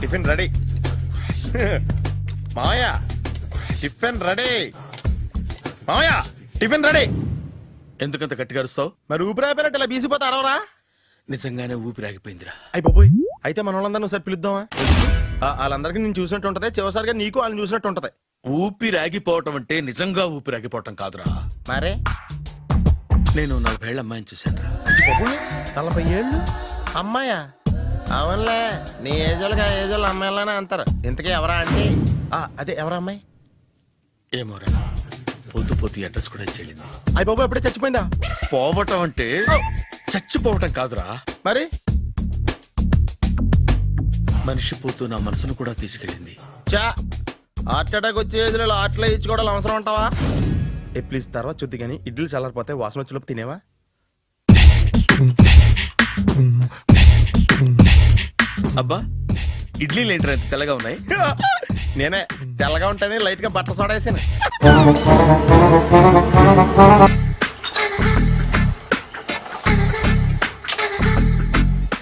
Tiffin ready. మావయ్య tiffin ready. మావయ్య tiffin ready. ఎందుకంత గట్టిగా అరుస్తావు? మరి ఊపిరి అయిపోయినట్టు ఇలా బీసిపోతే అరవరా? నిజంగానే ఊపిరాగిపోయిందిరా. అయ్యి బాబోయ్, అయితే మన వాళ్ళందరినీ ఒకసారి పిలుద్దామా? వాళ్ళందరికీ నేను చూసినట్టు ఉంటది, చివరిసారిగా నీకు వాళ్ళని చూసినట్టు ఉంటది. ఊపిరాగిపోవటం అంటే నిజంగా ఊపిరాగిపోవటం కాదురా. మరే నేను 40 ఏళ్ల అమ్మాయిని చూశాను రా. 40 ఏళ్ళు అమ్మాయా? అవునులే, నీ ఏజోళ్ళకి ఆ ఏజోళ్ళు అమ్మాయిలానే అంటారు. ఇంతకీ ఎవరా అంటే? అదే ఎవరా అమ్మాయి? ఏమోరా, పొద్దు పొద్దు అడ్రస్ కూడా చెల్లింది. అయ్యి బాబు ఎప్పుడే చచ్చిపోయిందా? పోవటం అంటే చచ్చిపోవటం కాదురా, మరి మనిషి పోతూ నా మనసును కూడా తీసుకెళ్ళింది. చా, హార్ట్ అటాక్ వచ్చే ఏజ్లో హార్ట్లో ఇచ్చుకోవడం అవసరం ఉంటావా? ప్లీజ్ తర్వాత చూద్ది కానీ ఇడ్లీ చల్లారిపోతే వాసన వచ్చేలోపు తినేవా? అబ్బా, ఇడ్లీలు ఏంట్రా ఇంత తెల్లగా ఉన్నాయి? నేనే తెల్లగా ఉంటానే లైట్ గా బట్టలు సోడా వేసాను.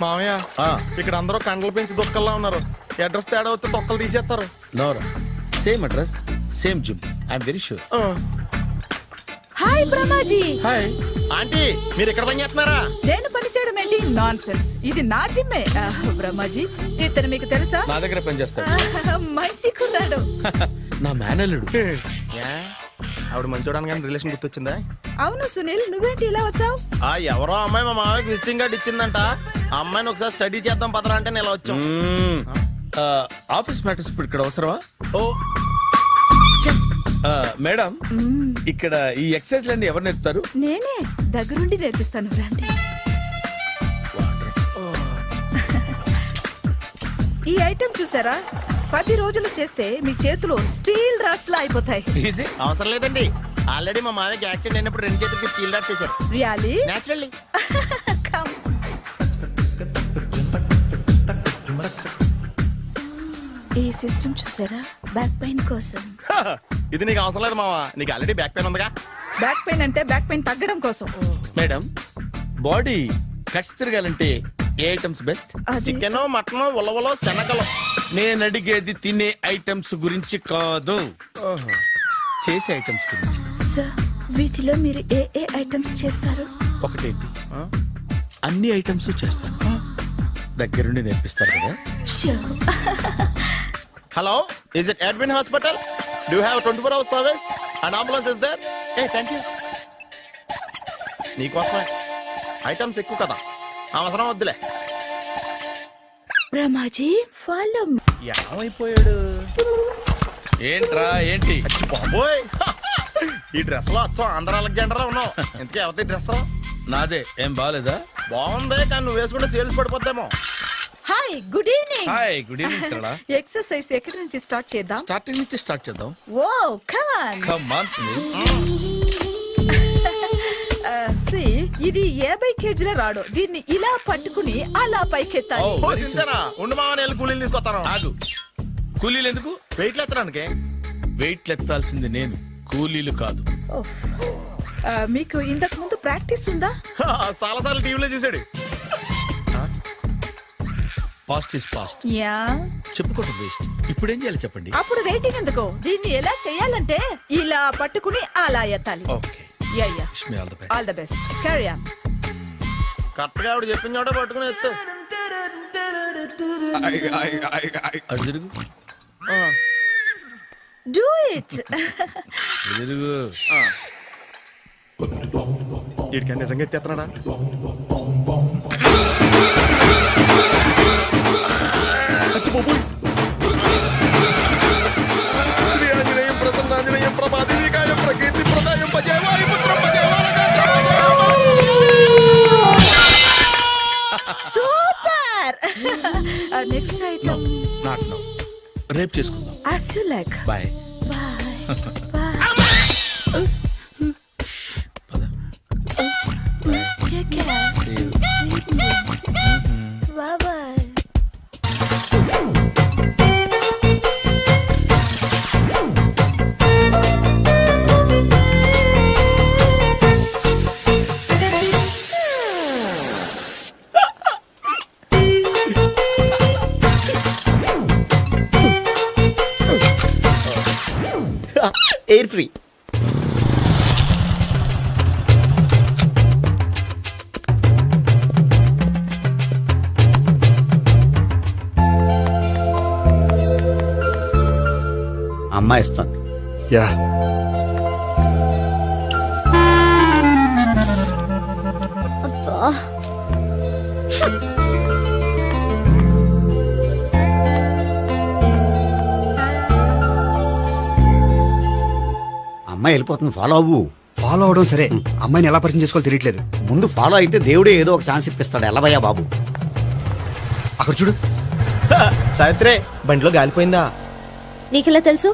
మామయ్య, ఇక్కడ అందరూ కండలు పెంచి దుక్కల్లా ఉన్నారు. అడ్రస్ తేడా వస్తే తొక్కలు తీసేస్తారు. నోరా, same address same gym, I'm very sure. Hi Brahmaji. Hi aunty, మీరు ఇక్కడ పని చేస్తున్నారా? నేను పని చేయడం ఏంటి? నాన్ సెన్స్, ఇది నా జిమ్మే. బ్రహ్మాజీ, ఇతను మీకు తెలుసా? నా దగ్గర పని చేస్తాడు. మంచి కుర్రాడు. నా మేనల్లుడు. ఆవిడ మంచి చూడడానికి రిలేషన్ గుర్తొచ్చిందా? అవును సునీల్, నువ్వేంటి ఇలా వచ్చావు? ఎవరో అమ్మాయి మా మామయ్యకి విజిటింగ్ కార్డు ఇచ్చిందంట. ఆ అమ్మాయిని ఒకసారి స్టడీ చేద్దాం పదరా అంటే నేను ఇలా వచ్చాం. ఆఫీస్ మ్యాటర్స్ ఇప్పుడు ఇక్కడ అవసరమా? ఓ మేడం, ఇక్కడ ఈ ఎక్సర్సైజ్ లన్నీ ఎవరు నేర్పుతారు? నేనే దగ్గరుండి నేర్పిస్తాను, రండి. ఈ ఐటెం చూసారా? 10 రోజులు చేస్తే మీ చేతులు స్టీల్ రాట్స్ లా అయిపోతాయి. అవసరం లేదండి, ఆల్రెడీ మా మామయ్యకి యాక్సిడెంట్ అయినప్పుడు 2 చేతులకి స్టీల్ డాట్స్ చేశారు. రియల్లీ? నేచురల్లీ. ఈ సిస్టమ్ చూసారా? బ్యాక్ పెయిన్ కోసం. ఇది నీకు అవసరం లేదు మావా, నీకు ఆల్రెడీ బ్యాక్ పెయిన్ ఉందిగా. బ్యాక్ పెయిన్ అంటే బ్యాక్ పెయిన్ తగ్గడం కోసం. మేడం, బాడీ కట్స్ తిరగాలంటే ఏ ఐటమ్స్ బెస్ట్? చికెన్, మటన్, ఉలవలో, శనగలు. నేను అడిగేది తినే ఐటమ్స్ గురించి కాదు, చేసే ఐటమ్స్ గురించి. సార్, వీటిలో మీరు ఏ ఏ ఐటమ్స్ చేస్తారు? ఒకటేంటి, అన్ని ఐటమ్స్ చేస్తాను. దగ్గరుండి నేర్పిస్తారు కదా? Hello, is it admin hospital? Do have 24 hours service? And ambulance is there? Thank you. నీకోసమే ఐటమ్స్ ఎక్కువ కదా, అవసరం వద్దులే. రమాజీ, ఫాలో. ఏమైపోయాడు? ఏంట్రా ఏంటి? బాబోయ్, ఈ డ్రెస్ లో వచ్చాం ఆంధ్ర అలెగ్జాండర్ ఉన్నావు. ఇంతకీ ఎవరి డ్రెస్? నాదే. ఏం బాగాలేదా? బాగుంది, కానీ నువ్వు వేసుకుంటే సేల్స్ పడిపోద్దేమో. Hi, good evening. Hi, good evening Sarala. Exercise ఎక్కడి నుంచి స్టార్ట్ చేద్దాం? స్టార్టింగ్ నుంచి స్టార్ట్ చేద్దాం. Oh come on. Come on Sunil. ఇది 50 కేజీల రాడు. దీన్ని ఇలా పట్టుకుని అలా పైకెత్తాలి. ఉండు మామ, నేను కూలీలు తీసుకొస్తాను. ఆగు, కూలీలు ఎందుకు? వెయిట్లు ఎత్తడానికి. వెయిట్లు ఎత్తాల్సింది నేను, కూలీలు కాదు. మీకు ఇంతకు ముందు ప్రాక్టీస్ ఉందా? చాలా సార్లు టీవీలో చూసాడు. Past is past. యా, చెప్పుకోవటం వేస్ట్. ఇప్పుడు ఏం చేయాలి చెప్పండి? అప్పుడు వెయిటింగ్ ఎందుకు? దీన్ని ఎలా చేయాలంటే ఇలా పట్టుకుని అలా ఎత్తాలి. Okay, ya ya. Wish me all the best. All the best. Carry on. Correct గా ఆవిడ చెప్పిన చోట పట్టుకుని ఎత్తు. అటు తిరుగు. Do it. తిరుగు. వీడికి నిజంగా ఎత్తేస్తున్నాడా? Super. Next item not now, రేపు చేసుకుందాం. as you like. Bye. Bye. Bye. పద. Take care. See you. Sweet dreams. Bye bye. Air free. అమ్మాయి ఇస్తుంది. యా అమ్మాయి వెళ్ళిపోతుంది, ఫాలో అవ్వు. ఫాలో అవడం సరే, అమ్మాయిని ఎలా పరిచయం చేసుకోవాలో తెలియట్లేదు. ముందు ఫాలో అయితే దేవుడే ఏదో ఒక ఛాన్స్ ఇప్పిస్తాడు. ఎలవయ్యా బాబు. అక్కడ చూడు. సావిత్రి బండిలో గాలిపోయిందా? నీకెలా తెలుసు?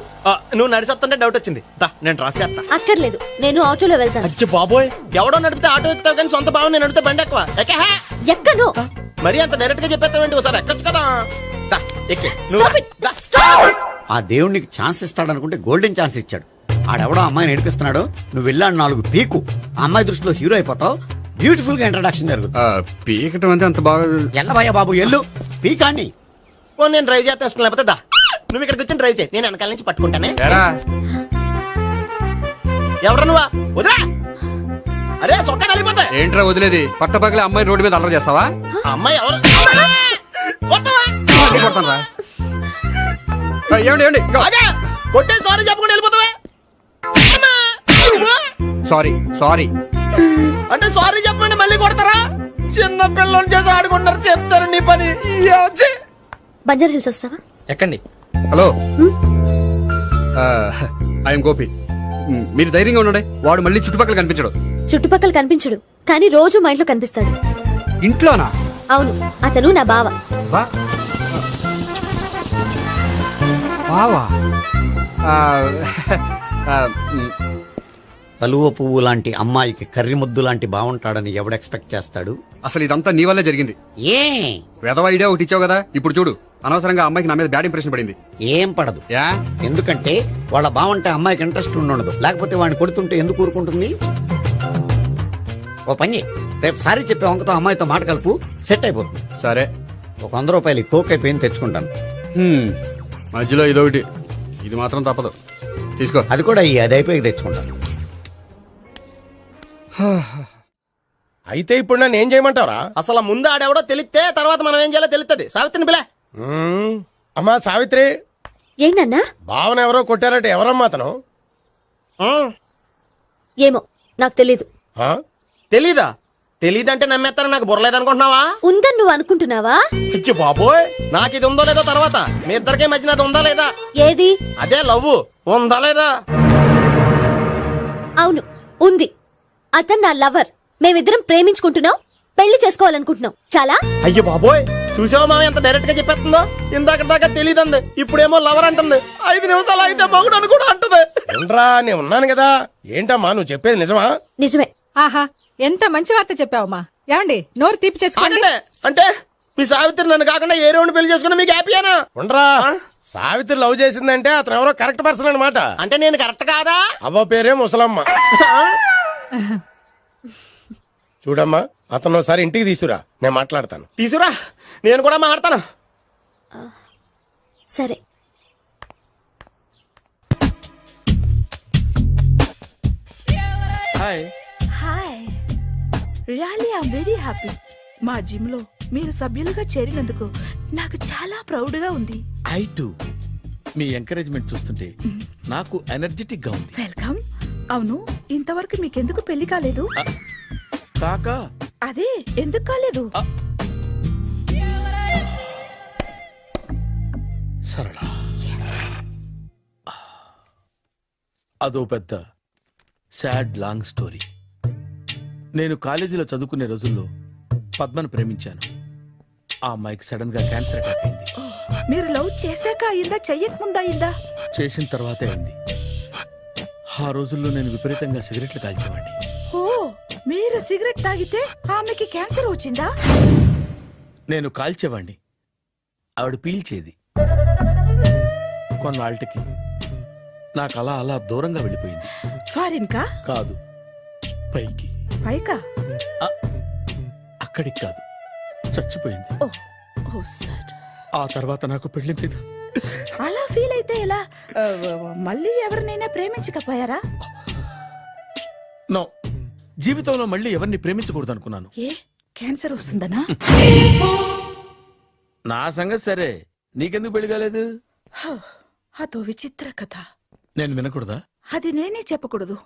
నువ్వు నడిచేస్తుంటే డౌట్ వచ్చింది. దా నేను రాసి చేస్తా. అక్కర్లేదు, నేను ఆటోలో వెళ్తాను. అచ్చి బాబోయ్, ఎవడో నడిపితే ఆటో ఎక్కుతావు కానీ సొంత భావం నేను నడిపితే బండి ఎక్కువ ఎక్కహే. ఎక్కను. మరి అంత డైరెక్ట్ గా చెప్పేస్తావేంటి? ఒకసారి ఎక్కొచ్చు కదా. దా ఎక్కే. Stop it. ఆ దేవుడు నీకు ఛాన్స్ ఇస్తాడనుకుంటే గోల్డెన్ ఛాన్స్ ఇచ్చాడు. ఆడెవడో అమ్మాయిని నడిపిస్తున్నాడు, నువ్వు వెళ్ళాడు 4 పీకు. ఆ అమ్మాయి దృష్టిలో హీరో అయిపోతావు. బ్యూటిఫుల్ గా ఇంట్రడక్షన్ జరుగుతుంది. పీకటం అంటే అంత బాగా. ఎల్లవయ్యా బాబు ఎల్లు, పీకాన్ని. ఓ నేను డ్రైవ్ చేస్తాను, లేకపోతే దా నువ్వు ఇక్కడికి వచ్చి డ్రైవ్ చేయి, నేను వెనకాల నుంచి పట్టుకుంటానే. ఎరా ఎవరు నువ్వా? వదిలా. అరే చొక్కా కలిగిపోతా. ఏంట్రా వదిలేది? పట్టపగలే అమ్మాయి రోడ్డు మీద అల్లరి చేస్తావా? ఆ అమ్మాయి ఎవరు? కొట్టవా? కొడతాను రా. ఏమండి ఏమండి ఆగా. కొట్టే సారీ చెప్పకుండా వెళ్ళిపోతావా? Sorry sorry. అంటే సారీ చెప్పండి మళ్ళీ కొడతారా? చిన్న పిల్లలు చేసి ఆడుకుంటారు, చెప్తారు నీ పని. బంజారా హిల్స్ వస్తావా? ఎక్కండి. Hello, I'm Gopi. మీరు ధైర్యంగా ఉండండి. వాడు మళ్ళీ చుట్టుపక్కల కనిపించడు. చుట్టుపక్కల కనిపించడు, కానీ రోజు మా ఇంట్లో కనిపిస్తాడు. ఇంట్లోనా? అవును, అతను నా బావ. బావా? కలువ పువ్వు లాంటి అమ్మాయికి కర్రి ముద్దు లాంటి బాగుంటాడని ఎవడు ఎక్స్పెక్ట్ చేస్తాడు? అసలు ఇదంతా నీ వల్లే జరిగింది. ఏ వెధవ ఐడియా ఒకటి ఇచ్చావు కదా, ఇప్పుడు చూడు. అనవసరంగా అమ్మాయికి నా మీద బ్యాడ్ ఇంప్రెషన్ పడింది. ఏం పడదు. యా, ఎందుకంటే వాళ్ళ బాగుంటే అమ్మాయికి ఇంట్రెస్ట్ ఉండదు. లేకపోతే వాడిని కొడుతుంటే ఎందుకు ఊరుకుంటుంది? ఓ పని, రేపు సారీ చెప్పే వంకతో అమ్మాయితో మాట కలుపు, సెట్ అయిపోతుంది. సరే. ఒక 100 రూపాయలు కోక్ అయిపోయింది, తెచ్చుకుంటాను. మధ్యలో ఇదొకటి, ఇది మాత్రం తప్పదు. తీసుకో. అది కూడా అది అయిపోయి తెచ్చుకుంటాను. అయితే ఇప్పుడు నన్ను ఏం చేయమంటావరా? అసలు ముందు ఆడెవడో తెలిస్తే తర్వాత మనం ఏం చేయాలో తెలుస్తుంది. సావిత్రిని పిల్ల. అమ్మా సావిత్రి. ఏంటన్నా? భావన ఎవరో కొట్టారట, ఎవరమ్మా అతను? ఏమో నాకు తెలీదు. తెలీదా? తెలీదంటే నమ్మేస్తారని నాకు బుర్రలేదనుకుంటున్నావా? ఉందని నువ్వు అనుకుంటున్నావా? అయ్యో బాబోయ్, నాకు ఇది ఉందో లేదో తర్వాత. మీ ఇద్దరికే మధ్యన అది ఉందా లేదా? ఏది? అదే లవ్ ఉందా లేదా? అవును, ఉంది. అతను నా లవర్. మేమిద్దరం ప్రేమించుకుంటున్నాం, పెళ్లి చేసుకోవాలనుకుంటున్నాం. చాలా. అయ్యో బాబోయ్, చూసావా మామ ఎంత డైరెక్ట్ గా చెప్పేస్తుందో? ఇందాక దాకా తెలియదండి, ఇప్పుడేమో లవర్ అంటుంది. 5 నిమిషాలు అయితే మగుడు అని కూడా అంటుంది. ఏంట్రా, నేను ఉన్నాను కదా. ఏంటమ్మా నువ్వు చెప్పేది నిజమా? నిజమే. ఆహా, ఎంత మంచి వార్త చెప్పావమ్మా. ఏమండి, నోరు తీపి చేసుకోండి. అంటే మీ సావిత్రి నన్ను కాకుండా ఏ రౌండ్ పెళ్లి చేసుకున్నా మీకు హ్యాపీయేనా? ఉండరా, సావిత్రి లవ్ చేసిందంటే అతను ఎవరో కరెక్ట్ పర్సన్ అనమాట. అంటే నేను కరెక్ట్ కాదా? అవ్వ పేరే ముసలమ్మ. చూడమ్మా, అతను ఒకసారి ఇంటికి తీసుకురా, నేను మాట్లాడతాను. తీసుకురా, నేను కూడా మాట్లాడతాను. సరే. Hi. Hi, really I'm very happy. మా జిమ్ లో మీరు సభ్యులుగా చేరినందుకు నాకు చాలా ప్రౌడ్ గా ఉంది. I to. మీ ఎంకరేజ్మెంట్ చూస్తుంటే నాకు ఎనర్జెటిక్ గా ఉంది. వెల్కమ్. అవును, ఇంతవరకు మీకెందుకు పెళ్లి కాలేదు? కాకా అదే ఎందుకు కాలేదు? సరళ, అదో పెద్ద సాడ్ లాంగ్ స్టోరీ. నేను కాలేజీలో చదువుకునే రోజుల్లో పద్మను ప్రేమించాను. ఆ అమ్మాయికి సడన్ గా క్యాన్సర్ అటాక్ అయింది. మీరు లవ్ చేశాక అయిందా, చెయ్యక ముందా అయిందా? చేసిన తర్వాతే అయింది. ఆ రోజుల్లో నేను విపరీతంగా సిగరెట్లు కాల్చేవాడిని. ఓ, మీరు సిగరెట్ తాగితే ఆమెకి క్యాన్సర్ వచ్చిందా? నేను కాల్చేవాణ్ణి, ఆవిడ పీల్చేది. కొన్నాళ్ళకి నాకు అలా అలా దూరంగా వెళ్ళిపోయింది. ఫారిన్ కా? కాదు, పైకి. పైకా? అక్కడికి కాదు, చచ్చిపోయింది. ఓ, ఓ సార్. ఆ తర్వాత నాకు పెళ్లి మీద అలా ఫీల్ అయితే ఎలా? మళ్ళీ ఎవరినైనా ప్రేమించకపోయారా? నో, జీవితంలో మళ్ళీ ఎవరిని ప్రేమించకూడదు అనుకున్నాను. ఏ క్యాన్సర్ వస్తుందనా? నా సంగతి సరే, నీకెందుకు పెళ్లి కాలేదు? హ, అదో విచిత్ర కథ. నేను వినకూడదా? అది నేనే చెప్పకూడదు.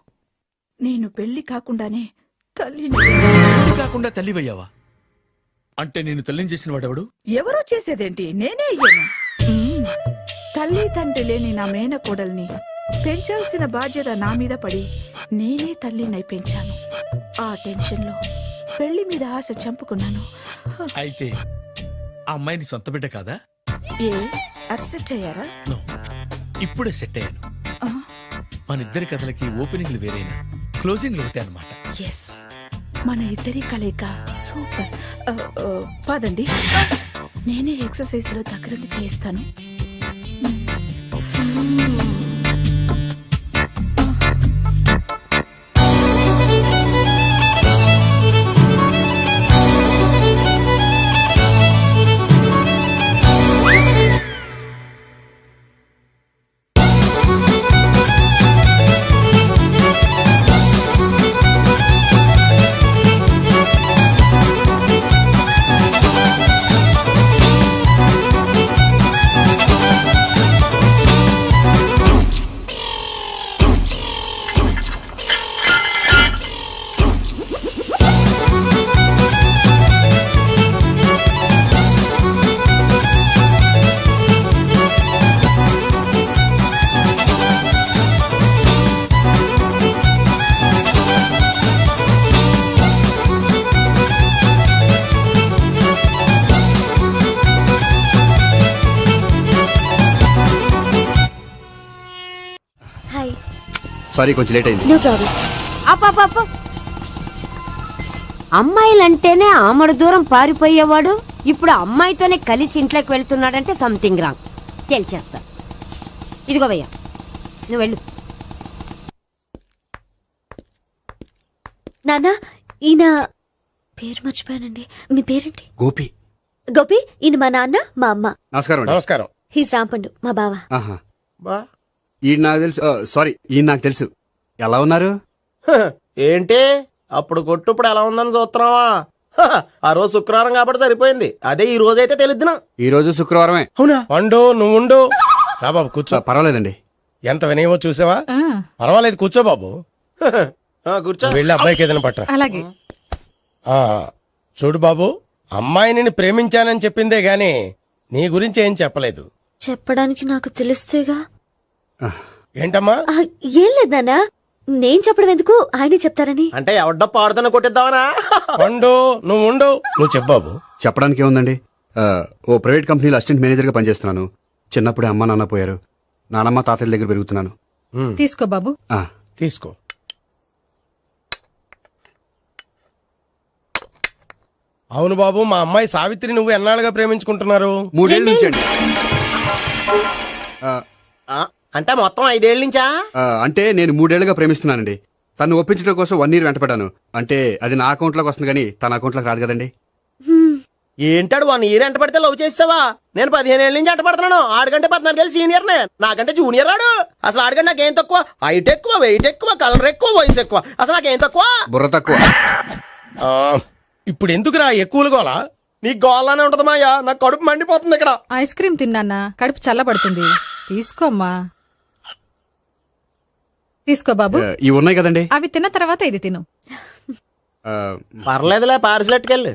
నేను పెళ్లి కాకుండానే తల్లిని. పెళ్లి కాకుండా తల్లివయ్యావా? అంటే నేను తల్లిని చేసిన వాడెవడు? ఎవరో చేసేదేంటి, నేనే అయ్యాను. తల్లి తండ్రి లేని నా మేనకోడల్ని పెంచాల్సిన బాధ్యత నా మీద పడి నేనే తల్లినై పెంచాను. ఆ టెన్షన్లో పెళ్లి మీద ఆశ చంపుకున్నాను. అయితే ఆ అమ్మాయిని సొంత బిడ్డ కాదా? ఏ అప్సెట్ అయ్యారా? నో, ఇప్పుడే సెట్ అయ్యాను. ఆ, మన ఇద్దరి కథలకి ఓపెనింగ్లు వేరైనా క్లోజింగ్లు ఒకటే అనమాట. ఎస్, మన ఇద్దరి కలయిక సూపర్. పదండి, నేనే ఎక్సర్సైజ్ లో దగ్గరుండి చేయిస్తాను. హాయ్. సారీ, కొంచెం లేట్ అయింది. No problem. అమ్మాయిలంటేనే ఆమడు దూరం పారిపోయేవాడు ఇప్పుడు అమ్మాయితోనే కలిసి ఇంట్లోకి వెళ్తున్నాడంటే సంథింగ్ రాంగ్. తేల్చేస్తా. ఇదిగో భయ్యా, నువ్వు వెళ్ళు. నాన్న, ఈయన పేరు మర్చిపోయానండి. మీ పేరేంటి? గోపి. గోపి, ఈయన మా నాన్న, మా అమ్మ. నమస్కారం అండి. నమస్కారం. హీస్ రాంపండు, మా బావ. ఆహా. బా ఈయన నాకు తెలుసు. సారీ, ఈయన నాకు తెలుసు. ఎలా ఉన్నారు? హ, ఏంటి అప్పుడు కొట్టు ఇప్పుడు ఎలా ఉందని చూస్తున్నావా? హ, ఆ రోజు శుక్రవారం కాబట్టి సరిపోయింది. అదే ఈ రోజు అయితే తెలిద్దునా. ఈ రోజు శుక్రవారమే. అవునా? వండు, నువ్వు ఉండు. రా బాబు కూర్చో. పర్వాలేదండి. ఎంత వినయమో చూసావా? ఆ, పర్వాలేదు, కూర్చో బాబు. హ, ఆ, కూర్చో. వెళ్ళి అబ్బాయికి ఏదైనా పట్టరా. అలాగే. ఆ, చూడు బాబు, అమ్మాయిని నేను ప్రేమించానని చెప్పిందే గాని నీ గురించి ఏం చెప్పలేదు. చెప్పడానికి నాకు తెలిస్తేగా. ఏంటమ్మా? ఆ, ఏం లేదు నాన్న, నేను చెప్పడం ఎందుకు, ఆయనే చెప్తారని. అంటే ఎవడ్డో పాడుతున్న కొట్టిద్దామనా? వండు, నువ్వు ఉండు. నువ్వు చెప్పు బాబు. చెప్పడానికి ఏముందండి, ఓ ప్రైవేట్ కంపెనీలో అసిస్టెంట్ మేనేజర్గా పనిచేస్తున్నాను. చిన్నప్పుడే అమ్మ నాన్న పోయారు. నానమ్మ తాతయ్య దగ్గర పెరుగుతున్నాను. తీసుకో బాబు. ఆ, తీసుకో. అవును బాబు, మా అమ్మాయి సావిత్రి నువ్వు ఎన్నాళ్ళుగా ప్రేమించుకుంటున్నారు? 3 ఏళ్ళ నుంచి అండి. అంటే మొత్తం 5 ఏళ్ళ నుంచా? అంటే నేను 3 ఏళ్ళుగా ప్రేమిస్తున్నానండి. తను ఒప్పించడం కోసం 1 year వెంటపడ్డాను. అంటే అది నా అకౌంట్లోకి వస్తుంది కానీ తన అకౌంట్లోకి రాదు కదండి. ఏంటాడు 1 year ఎంట పడితే లవ్ చేసావా? నేను 15 ఏళ్ళ నుంచి ఎంట పడుతున్నాను. ఆడికంటే 14 ఏళ్ళు సీనియర్ నే, నాకంటే జూనియర్ ఆడు. అసలు ఆడికంటే నాకేం తక్కువ? హైట్ ఎక్కువ, వెయిట్ ఎక్కువ, కలర్ ఎక్కువ, వయసు ఎక్కువ. అసలు నాకేం తక్కువ? బుర్ర తక్కువ. ఇప్పుడు ఎందుకురా ఎక్కువలు గోలా? నీకు గోలానే ఉంటది మాయా. నాకు కడుపు మండిపోతుంది ఇక్కడ. ఐస్ క్రీమ్ తిన్నానా, కడుపు చల్లబడుతుంది. తీసుకోమ్మా. తీసుకో బాబు. ఇవి ఉన్నాయి కదండి. అవి తిన్న తర్వాత ఇది తిను. పర్లేదులే, పార్సిలెట్కెళ్ళి.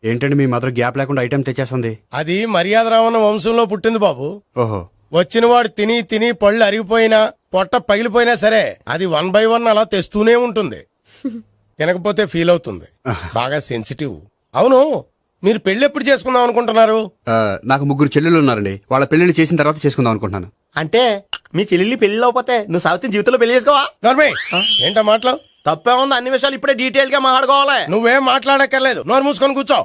ఏంటండి మీ మాత్రం గ్యాప్ లేకుండా ఐటెం తెచ్చేస్తుంది? అది మర్యాద రావణ వంశంలో పుట్టింది బాబు. ఓహో. వచ్చినవాడు తిని తిని పళ్ళు అరిగిపోయినా పొట్ట పగిలిపోయినా సరే అది 1 by 1 అలా తెస్తూనే ఉంటుంది. తినకపోతే ఫీల్ అవుతుంది. బాగా సెన్సిటివ్. అవును, మీరు పెళ్లి ఎప్పుడు చేసుకుందాం అనుకుంటున్నారు? నాకు 3 చెల్లెళ్ళు ఉన్నారండి. వాళ్ళ పెళ్లిని చేసిన తర్వాత చేసుకుందాం అనుకుంటున్నాను. అంటే మీ చెల్లెల్ని పెళ్లి అవ్వకపోతే నువ్వు సావిత్రి జీవితంలో పెళ్లి చేసుకోవా? ఏంటో మాటలు? తప్పే ఉంది, అన్ని విషయాలు ఇప్పుడే డీటెయిల్ గా మాట్లాడుకోవాలి. నువ్వేం మాట్లాడక్కర్లేదు, నోరు మూసుకొని కూర్చో.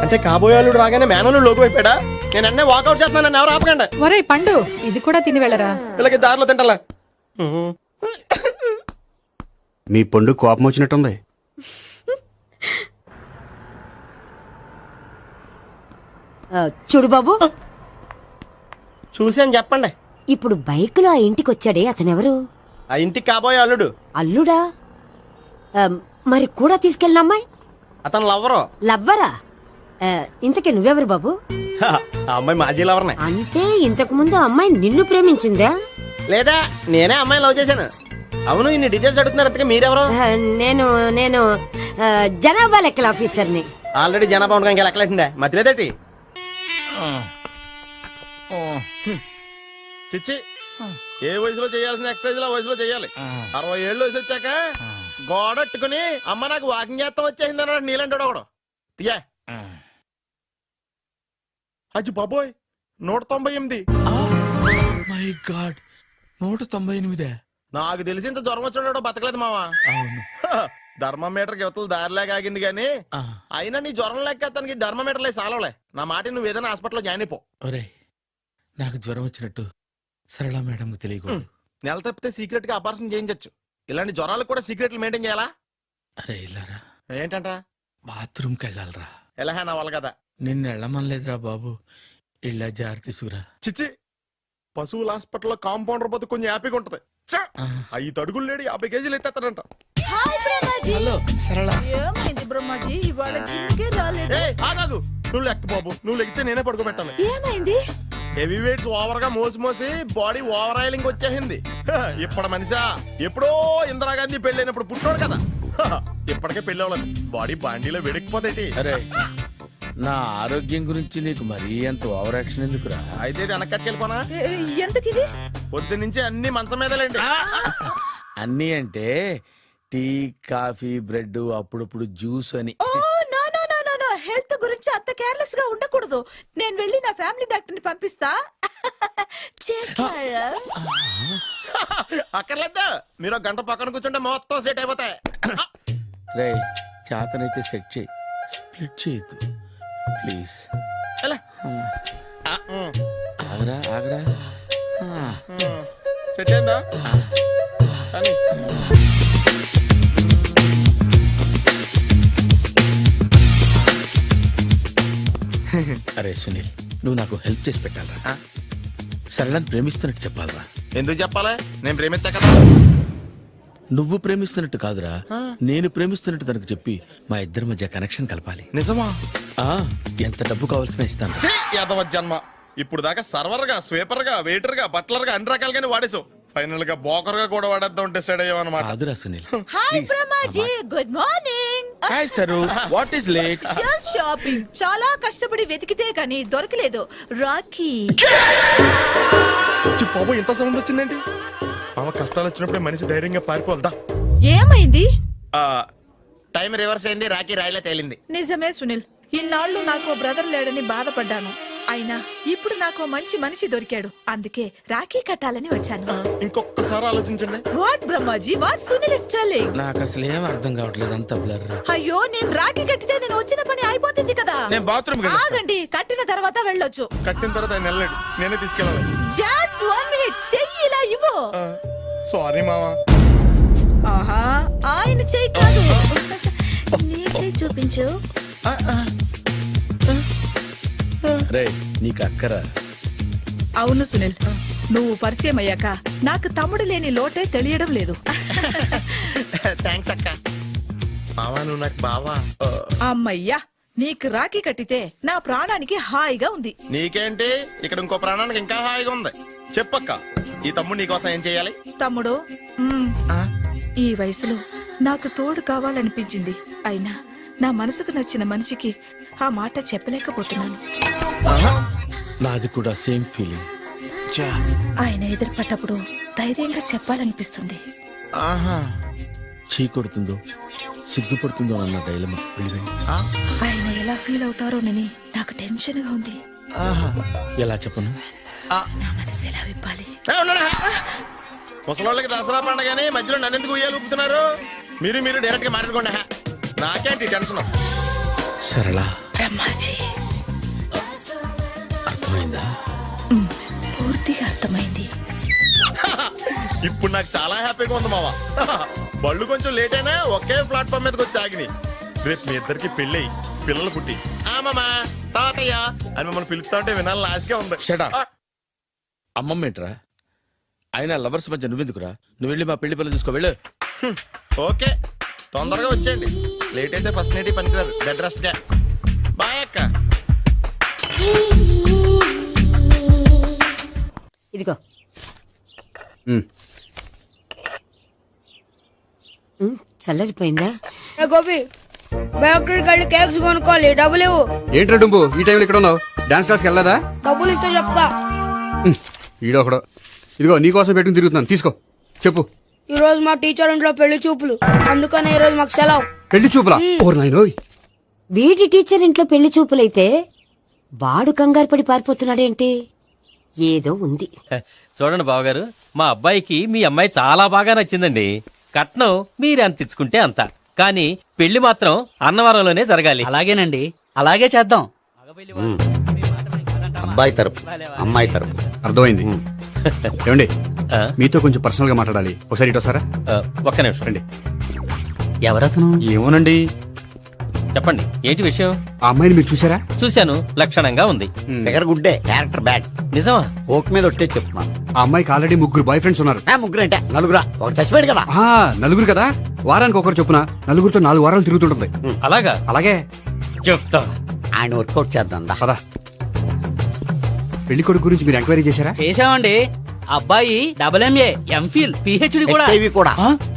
అంటే కాబోయేవాళ్ళు రాగానే మేనలు లోకి అయిపోయాడా? నేను అన్నీ వాకౌట్ చేస్తున్నాను, నన్ను ఎవరు ఆపకండి. ఒరే పండు, ఇది కూడా తిని వెళ్ళరా. ఇలాగే దారిలో తింటలా. మీ పండు కోపం వచ్చినట్టుంది. చూడు బాబు, చూసి అని చెప్పండి. ఇప్పుడు బైక్లో ఆ ఇంటికి వచ్చాడే అతనెవరు? ఆ ఇంటికి కాబోయే అల్లుడు. అల్లుడా? మరి కూడా తీసుకెళ్ళిన అమ్మాయి అతను లవ్వరు. లవ్వరా? ఇంతకీ నువ్వెవరు బాబు? ఆ అమ్మాయి మాజీ లవర్నే. అంటే ఇంతకు ముందు అమ్మాయి నిన్ను ప్రేమించిందా? లేదా నేనే అమ్మాయి లవ్ చేశాను. అవును, ఇన్ని డీటెయిల్స్ అడుగుతున్నారు. అంతగా మీరెవరు? నేను నేను జనాభా లెక్కల ఆఫీసర్ని. ఆల్రెడీ జనాభా ఉండగా ఇంకా లెక్కలేటండే మధ్యలేదటి. చిచ్చి, ఏ వయసులో చేయాల్సిన ఎక్సర్సైజ్ ఆ వయసులో చేయాలి. 60 ఏళ్ళు వయసు వచ్చాక గోడట్టుకుని అమ్మ నాకు వాకింగ్ చేస్తాం వచ్చేసింది అన్నాడు నీలంటాడు ఒకడు. తీయా అజ్జి బాబోయ్, 198. My God, 198. నాకు తెలిసి ఇంత జ్వరం వచ్చాడు బతకలేదు మావా. అవును. ధర్మమీటర్ యువతలు దారిలాగా ఆగింది గానీ అయినా నీ జ్వరం లెక్క అతనికి ధర్మమీటర్లే సాలవలే. నా మాట నువ్వు ఏదైనా హాస్పిటల్లో జాయిన్ అయిపో. ఒరే, నాకు జ్వరం వచ్చినట్టు సరళ మేడం తెలియకూడదు. నెల తప్పితే సీక్రెట్ గా ఆపరేషన్ చేయించచ్చు. ఇలాంటి జ్వరాలకు కూడా సీక్రెట్లు మెయింటైన్ చేయాలా? అరే ఇల్లారా, ఏంటంట? బాత్రూమ్కి వెళ్ళాలరా. ఎలా నా వాళ్ళ కదా. నిన్ను వెళ్ళమనలేదురా బాబు, ఇళ్ళ జారి తీసుకురా. చిచ్చి, పశువుల హాస్పిటల్లో కాంపౌండర్ బతు కొంచెం హ్యాపీగా ఉంటది. 5 అడుగులు లేడి 50 కేజీలు ఎత్తేస్తాడంట. హలో సరళ. ఏమైంది బ్రహ్మాజీ, ఇవాళ జిమ్కే రాలేదు? ఏ ఆగాగు, నువ్వు లెక్క బాబు. నువ్వు లెక్కితే నేనే పడుకోబెట్టాలి. ఏమైంది? హెవీ వెయిట్స్ ఓవర్ గా మోసి మోసి బాడీ ఓవర్ ఆయిలింగ్ వచ్చేసింది. ఇప్పుడు మనిషా ఎప్పుడో ఇందిరాగాంధీ పెళ్ళైనప్పుడు పుట్టాడు కదా. ఇప్పటికే పెళ్ళి అవ్వలేదు, బాడీ బాండీలో వెడికిపోతేటి. అరే, నా ఆరోగ్యం గురించి నీకు మరీ అంత ఓవర్ యాక్షన్ ఎందుకురా? అయితే ఇది వెనకట్టుకెళ్ళిపోనా? ఎందుకిది? పొద్దు నుంచి అన్ని మంచం మీదలేండి. అన్నీ అంటే టీ, కాఫీ, బ్రెడ్, అప్పుడప్పుడు జ్యూస్ అని. హెల్త్ గురించి అంత కేర్లెస్ గా ఉండకూడదు. నేను వెళ్ళి నా ఫ్యామిలీ డాక్టర్ ని పంపిస్తా. అక్కర్లేదా, మీరు ఒక గంట పక్కన కూర్చుంటే మొత్తం సెట్ అయిపోతాయి. రే, చేతనైతే సెట్ చేయి, స్ప్లిట్ చేయొద్దు ప్లీజ్. ఎలా? ఆగరా ఆగరా. సెట్ అయిందా? కానీ అరే సునీల్, నువ్వు నాకు హెల్ప్ చేసి పెట్టాలరా. సరళని ప్రేమిస్తున్నట్టు చెప్పాలరా. ఎందుకు చెప్పాలి? నేను ప్రేమిస్తా కదా. నువ్వు ప్రేమిస్తున్నట్టు కాదురా, నేను ప్రేమిస్తున్నట్టు తనకు చెప్పి మా ఇద్దరి మధ్య కనెక్షన్ కలపాలి. నిజమా? ఆ, ఎంత డబ్బు కావాల్సిన ఇస్తాను. యాదవ జన్మ. ఇప్పుడు దాకా సర్వర్ గా, స్వీపర్ గా, వెయిటర్ గా, బట్లర్ గా అన్ని రకాలుగానే వాడేసావు. ఫైనల్ గా బోకర్ గా కూడా వాడేద్దాం డిసైడ్ అయ్యామన్నమాట. కాదురా Sunil. Hi Brahmaji, good morning. Hi sir, what is late? Just shopping. చాలా కష్టపడి వెతికితే కానీ దొరకలేదు. రాఖీ. బాబు ఇంత సౌండ్ వచ్చిందేంటి? మామ కష్టాలు వచ్చినప్పుడే మనిషి ధైర్యంగా పారిపోవద్దా. ఏమైంది? టైం రివర్స్ అయింది, రాఖీ రాయిలా తేలింది. నిజమే సునీల్, ఇన్నాళ్ళు నాకు బ్రదర్ లేడని బాధపడ్డాను. అయినా ఇప్పుడు నాకు మంచి మనిషి దొరికాడు. అందుకే రాఖీ కట్టాలని వచ్చాను. ఇంకొకసారి ఆలోచించండి. What Brahmaji, what Sunil is telling? నాకు అసలు ఏం అర్థం కావట్లేదు, అంత బ్లర్. అయ్యో, నేను రాఖీ కట్టితే నేను వచ్చిన పని అయిపోతుంది కదా. నేను బాత్రూమ్ ఆగండి, కట్టిన తర్వాత వెళ్ళొచ్చు. కట్టిన తర్వాత ఆయన వెళ్ళాడు, నేనే తీసుకెళ్ళాలి. జస్ట్ 1 మినిట్, చెయ్యి ఇలా ఇవ్వు. సారీ మామా. ఆహా, ఆయన చెయ్యి కాదు, నీ చెయ్యి చూపించు. రే, నీకు అక్కరా? అవును సునీల్, నువ్వు పరిచయం అయ్యాక నాకు తమ్ముడు లేని లోటే తెలియడం లేదు. థ్యాంక్స్ అక్క. మావా నువ్వు నాకు బావా. అమ్మయ్యా, నీకు రాఖీ కట్టితే నా ప్రాణానికి హాయిగా ఉంది. నీకేంటి, ఇక్కడ ఇంకో ప్రాణానికి ఇంకా హాయిగా ఉంది. చెప్పక్క, ఈ తమ్ముడు నీకోసం ఏం చెయ్యాలి? తమ్ముడు, ఈ వయసులో నాకు తోడు కావాలనిపించింది. అయినా నా మనసుకు నచ్చిన మనిషికి ఆ మాట చెప్పలేకపోతున్నాను. నాది కూడా సేమ్ ఫీలింగ్. ఆయన ఎదురుపడ్డప్పుడు ధైర్యంగా చెప్పాలనిపిస్తుంది. చీ కొడుతుందో సిగ్గుపడుతుందో అన్న డైలమా. ఆయన ఎలా ఫీల్ అవుతారోనని నాకు టెన్షన్ గా ఉంది. ఎలా చెప్పను? నా మనసు ఎలా విప్పాలి? ముసలోళ్ళకి దసరా పండగని మధ్యలో నన్ను ఎందుకు ఉయ్యాలు ఊపుతున్నారు? మీరు డైరెక్ట్ గా మాట్లాడుకోండి. నాకేంటి టెన్షన్? సరళ, బ్రహ్మాజీ, అర్థమైందా? పూర్తిగా అర్థమైంది. ఇప్పుడు నాకు చాలా హ్యాపీగా ఉంది మావా. బళ్ళు కొంచెం లేట్ అయినా ఒకే ప్లాట్ఫామ్ మీదకి వచ్చి ఆగినాయి. రేపు మీ ఇద్దరికి పెళ్ళి పిల్లలు పుట్టి ఆమమ్మా తాతయ్య అని మమ్మల్ని పిలుస్తా ఉంటే వినాలి లాస్ట్గా ఉంది. Shut up. అమ్మమ్మ ఏంట్రా? అయినా లవర్స్ మధ్య నువ్వెందుకురా? నువ్వు వెళ్ళి మా పెళ్లి పిల్లలు తీసుకో వెళ్ళు. ఓకే తొందరగా వచ్చేయండి, లేట్ అయితే ఫస్ట్ నైట్ పనికిరారు. బెడ్ రెస్ట్ గా బాయ్ అక్క. ఇదిగో చల్లరిపోయిందా? గోపి బయోక్రెడిట్ వెళ్ళి కేక్స్ కొనుక్కోవాలి, డబ్బులు ఇవ్వు. ఏంట్రా డుంబు ఈ టైంలో ఇక్కడ ఉన్నావు? డాన్స్ క్లాస్కి వెళ్ళదా? డబ్బులు ఇస్తే చెప్తా. ఈడొకడు. ఇదిగో నీకోసం పెట్టుకుని తిరుగుతున్నాను, తీసుకో. చెప్పు. ఈ రోజు మా టీచర్ ఇంట్లో పెళ్లి చూపులు, అందుకనే ఈ రోజు మాకు సెలవు. పెళ్లి చూపులా? ఓర్ నాయనోయ్. వీడి టీచర్ ఇంట్లో పెళ్లి చూపులైతే వాడు కంగారు పడి పారిపోతున్నాడేంటి? ఏదో ఉంది. చూడండి బావగారు, మా అబ్బాయికి మీ అమ్మాయి చాలా బాగా నచ్చిందండి. కట్నం మీరు ఎంత ఇచ్చుకుంటే అంత, కానీ పెళ్లి మాత్రం అన్నవరంలోనే జరగాలి. అలాగేనండి, అలాగే చేద్దాం. అబ్బాయి తరపు అమ్మాయి తరపు. అర్థమైంది. ఏమండి ఆ? మీతో కొంచెం పర్సనల్ గా మాట్లాడాలి, ఒకసారి ఇటు వస్తారా? ఒక్క నిమిషం రండి. ఎవరతను? ఏమోనండి. చెప్పండి, ఏంటి విషయం? ఆ అమ్మాయిని మీరు చూసారా? చూశాను, లక్షణంగా ఉంది. ఫిగర్ గుడ్డే, క్యారెక్టర్ బ్యాడ్. నిజమా? ఓక్ మీద ఒట్టే చెప్తున్నాను. ఆ అమ్మాయికి ఆల్రెడీ 3 బాయ్ ఫ్రెండ్స్ ఉన్నారు. ముగ్గురు అంటే నలుగురా, ఒకటి చచ్చిపోయాడు కదా. ఆ, నలుగురు కదా, వారానికి ఒకరు చొప్పున నలుగురితో 4 వారాలు తిరుగుతుంటుంది. అలాగా? అలాగే. చెప్తా. ఆయన వర్కౌట్ చేద్దాం దా. పదా. పెళ్లి కొడుకు గురించి మీరు ఎంక్వైరీ చేశారా? చేసామండి. అబ్బాయి MA, MPhil, PhD కూడా. HIV కూడా.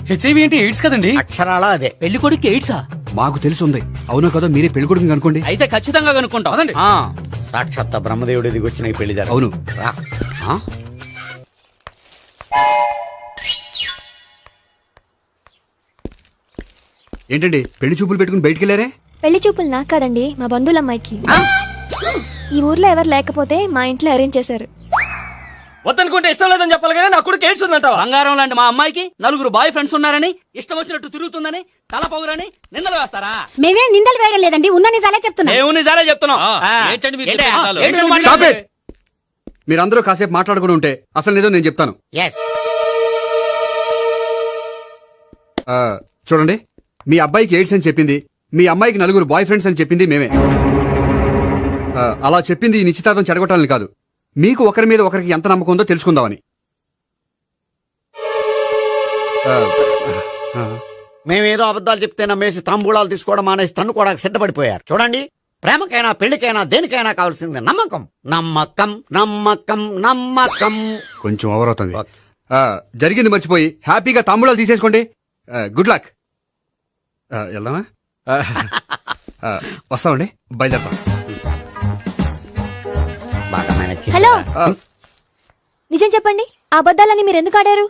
హెచ్ఐవి అంటే ఎయిడ్స్ కదండి. అక్షరాలా అదే. పెళ్లి కొడుకు ఎయిడ్సా? మాకు తెలుసుంది. అవునో కదా, మీరే పెళ్లి కొడుకుని అనుకోండి. అయితే ఖచ్చితంగా కనుక్కుంటాం. అదండి. సాక్షాత్ బ్రహ్మదేవుడి దిగి వచ్చిన ఈ పెళ్లి జరగదు. అవును. రా. ఆ? ఏంటండి పెళ్లి చూపులు పెట్టుకుని బయటికి వెళ్ళారే? పెళ్లి చూపులు నాకు కాదండి, మా బంధువుల అమ్మాయికి. ఈ ఊర్లో ఎవరు లేకపోతే మా ఇంట్లో అరేంజ్ చేశారు. వద్దనుకుంటే ఇష్టం లేదని చెప్పాలి కానీ నా కొడుకు ఎయిడ్స్ ఉందంటావా? బంగారం లాంటి మా అమ్మాయికి 4 బాయ్ ఫ్రెండ్స్ ఉన్నారని, ఇష్టం వచ్చినట్టు తిరుగుతుందని, తల పౌరని నిందలు వేస్తారా? మేమే నిందలు వేయడం లేదండి, ఉన్న నిజాలే చెప్తున్నా. మేము నిజాలే చెప్తున్నాం. ఏంటండి మీరు ఏంటి? చెప్పే నిజాలు? ఏంటి నువ్వు Stop మాట్లాడేది? it! మీరందరూ కాసేపు మాట్లాడుకుని ఉంటే అసలు నిజం నేను చెప్తాను. Yes. ఆ, చూడండి, మీ అబ్బాయికి ఎయిడ్స్ అని చెప్పింది, మీ అమ్మాయికి 4 బాయ్ ఫ్రెండ్స్ అని చెప్పింది మేమే. అలా చెప్పింది ఈ నిశ్చితార్థం చెడగొట్టాలని కాదు, మీకు ఒకరి మీద ఒకరికి ఎంత నమ్మకం ఉందో తెలుసుకుందామని. మేమేదో అబద్ధాలు చెప్తే నమ్మేసి తాంబూలాలు తీసుకోవడం మానేసి తన్నుకోవడానికి సిద్ధపడిపోయారు. చూడండి, ప్రేమకైనా పెళ్లికైనా దేనికైనా కావాల్సింది నమ్మకం. నమ్మకం నమ్మకం నమ్మకం. కొంచెం ఓవర్ అవుతుంది. జరిగింది మర్చిపోయి హ్యాపీగా తాంబూలాలు తీసేసుకోండి. Good luck. వెళ్దామా? వస్తామండి, బయలుదేరతాం. బాగా మేనేజ్ చేశారా? హలో, నిజం చెప్పండి, ఆ అబద్ధాలని మీరు ఎందుకు ఆడారు?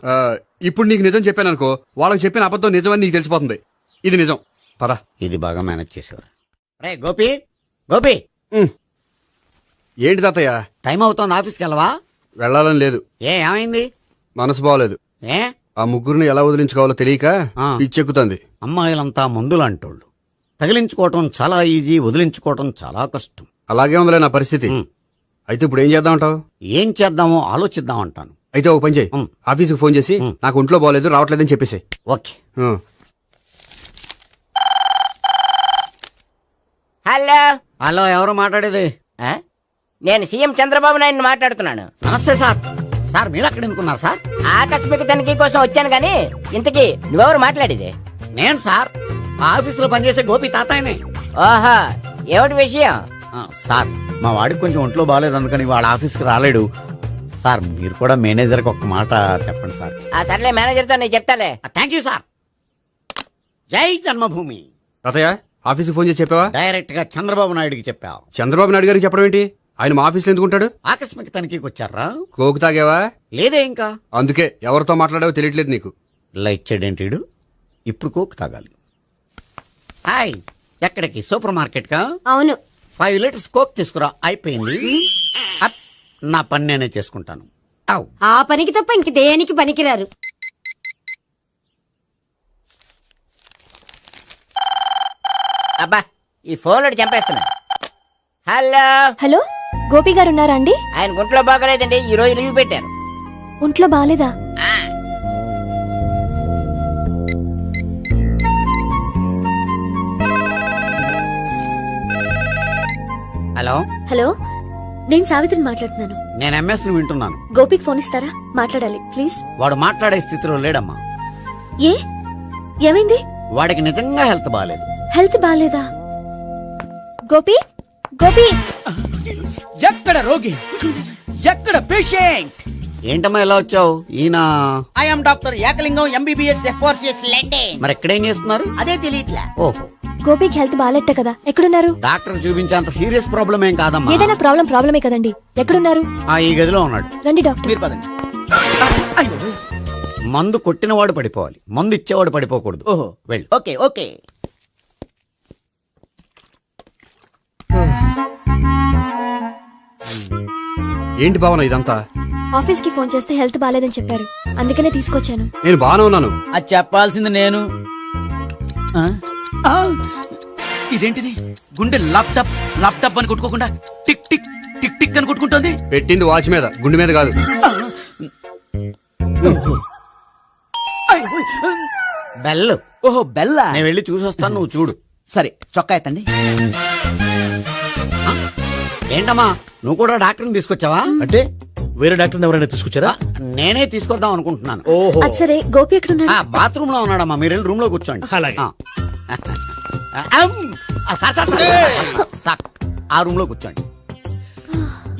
ఇప్పుడు నీకు నిజం చెప్పాను అనుకో, వాళ్ళకి చెప్పిన అబద్ధం నిజమని నీకు తెలిసిపోతుంది. ఇది నిజం. పద. ఇది బాగా మేనేజ్ చేసేవారు. రే గోపి, గోపి, ఏంటి తాతయ్య? టైం అవుతోంది, ఆఫీస్కి వెళ్ళవా? వెళ్ళాలని లేదు, ఏమైంది? మనసు బాగోలేదు. ఏ ఆ ముగ్గురిని ఎలా వదిలించుకోవాలో తెలియక పిచ్చెక్కుతుంది. అమ్మాయిలంతా మందులాంటోళ్ళు. తగిలించుకోవటం చాలా ఈజీ, వదిలించుకోవటం చాలా కష్టం. అలాగే ఉందిలే నా పరిస్థితి. అయితే ఇప్పుడు ఏం చేద్దామంటావు? ఏం చేద్దామో ఆలోచిద్దాం అంటాను. అయితే ఒక పని చేయి, ఆఫీస్కి ఫోన్ చేసి నాకు ఒంట్లో బాగోలేదు రావట్లేదని చెప్పేసి. ఓకే. హలో హలో, ఎవరు మాట్లాడేది? నేను సీఎం చంద్రబాబు నాయుడు మాట్లాడుతున్నాను. నమస్తే సార్. సార్ మీరు అక్కడ ఎందుకున్నారు సార్? ఆకస్మిక తనిఖీ కోసం వచ్చాను గానీ ఇంతకీ నువ్వెవరు మాట్లాడేది? నేను సార్, ఆ ఆఫీసులో పనిచేసే గోపి తాతాయనే. ఓహో, ఏమిటి విషయం? సార్, మా వాడికి కొంచెం ఒంట్లో బాగాలేదు, అందుకని వాళ్ళ ఆఫీస్కి రాలేడు. సార్, మీరు కూడా మేనేజర్కి ఒక మాట చెప్పండి సార్. సర్లే, మేనేజర్తో నేను చెప్తాలే. Thank you sir. జై జన్మభూమి. తాతయ్య, ఆఫీస్కి ఫోన్ చేసి చెప్పావా? డైరెక్ట్ గా చంద్రబాబు నాయుడుకి చెప్పావు. చంద్రబాబు నాయుడు గారికి చెప్పడం ఏంటి? ఆయన మా ఆఫీస్లో ఎందుకుంటాడు? ఆకస్మిక తనిఖీకి వచ్చారా? కోకు తాగావా? లేదే ఇంకా. అందుకే ఎవరితో మాట్లాడావో తెలియట్లేదు నీకు. లైట్ చేయడేంటిడు? ఇప్పుడు కోక్ తాగాలి. హాయ్, ఎక్కడికి? సూపర్ మార్కెట్ కా? అవును. 5 లీటర్స్ కోక్ తీసుకురా. అయిపోయింది. అప్, నా పని నేనే చేసుకుంటాను. ఔ. ఆ పనికి తప్ప ఇంక దేనికి పనికిరారు. అబ్బా, ఈ ఫోన్ లో చంపేస్తున్నా. హలో హలో, గోపి గారు ఉన్నారా అండి? ఆయన గుంట్లో బాగలేదండి, ఈ రోజు లీవ్ పెట్టారు. ఒంట్లో బాగాలేదా? హలో, హలో, నేను సావిత్రిని మాట్లాడుతున్నాను. నేను ఎంఎస్ ని వింటున్నాను. గోపికి ఫోన్ ఇస్తారా? మాట్లాడాలి ప్లీజ్. వాడు మాట్లాడే స్థితిలో లేడమ్మా. ఏ ఏమైంది? వాడికి నిజంగా హెల్త్ బాగాలేదు. హెల్త్ బాలేదా? గోపి, గోపి, ఎక్కడ రోగి, ఎక్కడ పేషెంట్? ఏంటమ్మా ఎలా వచ్చావు? ఈయన I'm doctor Ekalingam MBBS FRCS London. మరి ఎక్కడేం చేస్తున్నారు? అదే తెలియట్లే. ఓహో, గోపికి హెల్త్ బాలేట కదా, ఎక్కడున్నారు? డాక్టర్ చూపించేంత సీరియస్ ప్రాబ్లం ఏం కాదమ్మా. ఏదైనా ప్రాబ్లమే కదండి. ఎక్కడున్నారు? ఈ గదిలో ఉన్నాడు. రండి డాక్టర్. మీరు పదండి. మందు కొట్టినవాడు పడిపోవాలి, మందు ఇచ్చేవాడు పడిపోకూడదు. ఓహో, వెళ్ళు. Okay okay. ఏంటి భావన ఇదంతా? ఆఫీస్ కి ఫోన్ చేస్తే హెల్త్ బాలేదని చెప్పారు, అందుకనే తీసుకొచ్చాను. నేను బాగానే ఉన్నాను. అది చెప్పాల్సింది నేను. ఆ? ఆ! ఇదేంటిది? గుండె లాప్టాప్ లాప్టాప్ అని కొట్టుకోకుండా టిక్ టిక్ టిక్ టిక్ అని కొట్టుకుంటోంది. పెట్టింది వాచ్ మీద, గుండె మీద కాదు. బెల్. ఓహో, బెల్లా. నేను వెళ్ళి చూసొస్తాను, నువ్వు చూడు. సరే, చొక్కా ఎత్తండి. ఏంటమ్మా, నువ్వు కూడా డాక్టర్ని తీసుకొచ్చావా? అంటే వేరే డాక్టర్ ఎవరైనా తీసుకొచ్చారా? నేనే తీసుకొద్దాం అనుకుంటున్నాను. ఓహో, అది సరే, గోపి ఎక్కడున్నాడు? బాత్రూమ్ లో ఉన్నాడమ్మా, మీరు వెళ్ళి రూమ్ లో కూర్చోండి. అలాగే. సార్, ఆ రూమ్ లో కూర్చోండి.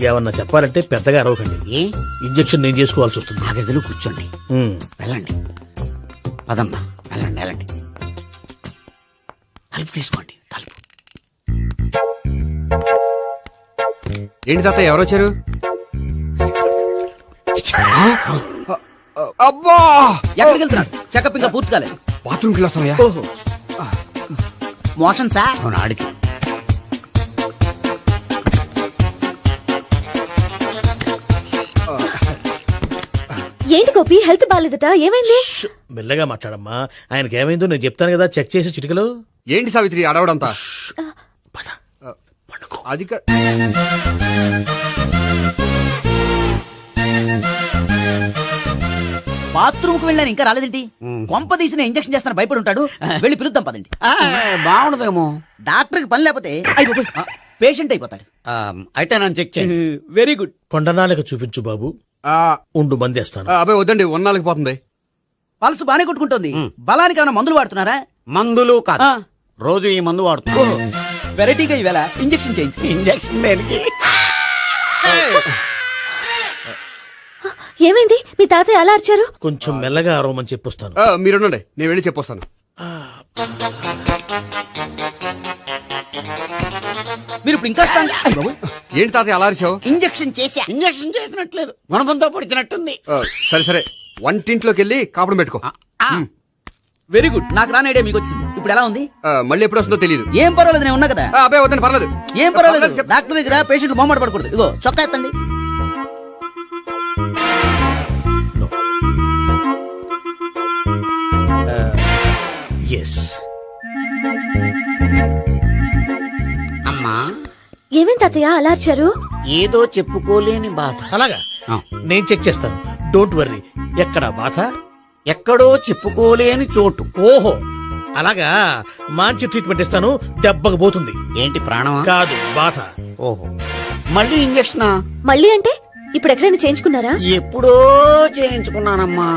ఏమన్నా చెప్పాలంటే పెద్దగా అరవకండి. ఏ ఇంజెక్షన్ నేను చేసుకోవాల్సి వస్తుంది. ఆ గదిలో కూర్చోండి. వెళ్ళండి, పదమ్మా, వెళ్ళండి వెళ్ళండి. తలుపు తీసుకోండి, తలుపు. ఏంటి తాత ఎవరు వచ్చారు? అబ్బా, ఎక్కడికి వెళ్తున్నాడు? చెకప్ ఇంకా పూర్తి కాలేదు. బాత్రూమ్కి వెళ్ళొస్తానయ్యా. ఓహో, మోషన్ సార్. అవును, ఆడికి. ఏంటి గోపి, హెల్త్ బాలేదట, ఏమైంది? మెల్లగా మాట్లాడమ్మా. ఆయనకి ఏమైందో నేను చెప్తాను కదా, చెక్ చేసి చిటికలు. ఏంటి సావిత్రి అడవడంతా? అది బాత్రూమ్ కు వెళ్ళాను, ఇంకా రాలేదేంటి? కొంప తీసిన ఇంజక్షన్ చేస్తాను భయపడి ఉంటాడు. వెళ్ళి పిలుద్దాం పదండి. బాగుండదేమో. డాక్టర్ కి పని లేకపోతే పేషెంట్ అయిపోతాడు. అయితే నన్ను చెక్ చేయండి. Very good. కొండనాలకు చూపించు బాబు. ఉండు మందేస్తాను. అబ్బాయి వద్దండి, ఉన్నాళ్ళకి పోతుంది. పల్సు బానే కొట్టుకుంటుంది. బలానికి ఏమైనా మందులు వాడుతున్నారా? మందులు కాదు, రోజు ఈ మందు వాడుతున్నా. వెరైటీగా ఈవేళ ఇంజక్షన్ చేయించు. ఇంజక్షన్ దేనికి? ఏమైంది? మీ తాతయ్య అలా అరిచారు? కొంచెం మెల్లగా అరవమని చెప్పొస్తాను. మీరుండండి, నేను వెళ్ళి చెప్పొస్తాను. మీరు ఇప్పుడు ఇంకా ఏంటి తాతయ్య అలా అరిచావు? ఇంజక్షన్ చేశా. ఇంజక్షన్ చేసినట్లేదు, గుణపంతో పొడిచినట్టుంది. సరే సరే, వంటింట్లోకి వెళ్ళి కాపురం పెట్టుకో. Very good. నాకు రాని ఐడియా మీకు వచ్చింది. ఇప్పుడు ఎలా ఉంది? మళ్ళీ ఎప్పుడు వస్తుందో తెలియదు. ఏం పర్వాలేదు, నేను ఉన్నా కదా. అబ్బాయి వద్దండి, పర్లేదు. ఏం పర్వాలేదు. డాక్టర్ దగ్గర పేషెంట్ మొహమాట పడకూడదు. ఇగో చొక్కా ఎత్తండి. ఎస్. అమ్మా, ఏమైంది తాతయ్య అలా అరిచారు? ఏదో చెప్పుకోలేని బాధ. అలాగా, నేను చెక్ చేస్తాను. Don't worry. ఎక్కడ బాధ? ఎక్కడో చెప్పుకోలేని చోటు. ఓహో, అలాగా. మంచి ట్రీట్మెంట్ ఇస్తాను, దెబ్బకు పోతుంది. ఏంటి, ప్రాణమా? కాదు, బాధ. ఓహో, మళ్ళీ ఇంజక్షనా? మళ్ళీ అంటే ఇప్పుడు ఎక్కడైనా చేయించుకున్నారా? ఎప్పుడో చేయించుకున్నానమ్మా.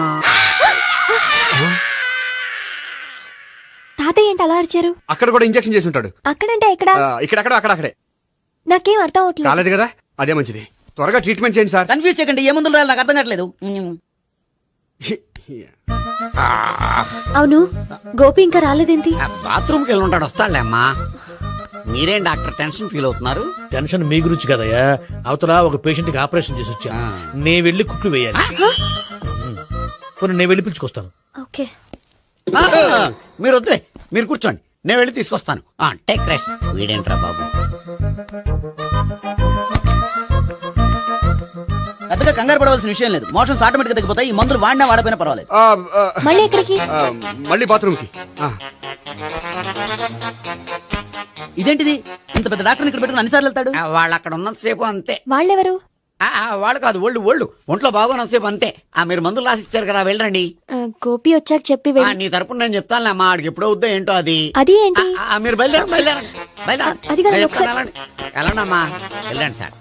తాతయ్య ఏంటి అలా అరిచారు? అక్కడ కూడా ఇంజక్షన్ చేసి ఉంటాడు. అక్కడంటే ఎక్కడ? ఇక్కడక్కడ అక్కడే. నాకేం అర్థం అవట్లేదు. కాలేదు కదా, అదే మంచిది. త్వరగా ట్రీట్మెంట్ చేయండి సార్. కన్ఫ్యూజ్ చేయకండి. ఏ మందులు రాయాలి నాకు అర్థం కావట్లేదు. అవును, గోపి ఇంకా రాలేదేంటి? బాత్రూమ్కి వెళ్ళి ఉంటాడు, వస్తాడులే అమ్మా. మీరేం డాక్టర్ టెన్షన్ ఫీల్ అవుతున్నారు? టెన్షన్ మీ గురించి కదయ్యా. అవతల ఒక పేషెంట్ కి ఆపరేషన్ చేసి వచ్చా. నే వెళ్ళి కుట్లు వేయాలి. నేను వెళ్ళి పిలుచుకొస్తాను. ఓకే, మీరు వద్దులే, మీరు కూర్చోండి, నేను వెళ్ళి తీసుకొస్తాను. Take rest. వీడేంట్రా బాబు, పెద్దగా కంగారు పడవలసిన విషయం లేదు. మోషన్స్ ఆటోమేటిక్ గా తగ్గిపోతాయి. ఈ మందులు వాడినా వాడపోయినా పర్వాలేదు. మళ్ళీ ఎక్కడికి? మళ్ళీ బాత్రూమ్కి. ఇదేంటిది, ఇంత పెద్ద డాక్టర్ ఇక్కడ పెట్టుకుని అన్నిసార్లు వెళ్తాడు? వాళ్ళు అక్కడ ఉన్నంతసేపు అంతే. వాళ్ళెవరు? వాళ్ళు కాదు ఒళ్ళు ఒంట్లో బాగోనసేపు అంతే. మీరు మందులు రాసి ఇచ్చారు కదా, వెళ్ళండి. గోపి వచ్చాక చెప్పి నీ తరపున నేను చెప్తానులే అమ్మా, ఆడికి ఎప్పుడు అవుద్దో ఏంటో అది. అది ఏంటి? మీరు బయలుదేరండి. అది కాదు, నేను ఒకసారి- చెప్తాను, వెళ్ళండి అమ్మా, వెళ్ళండి సార్.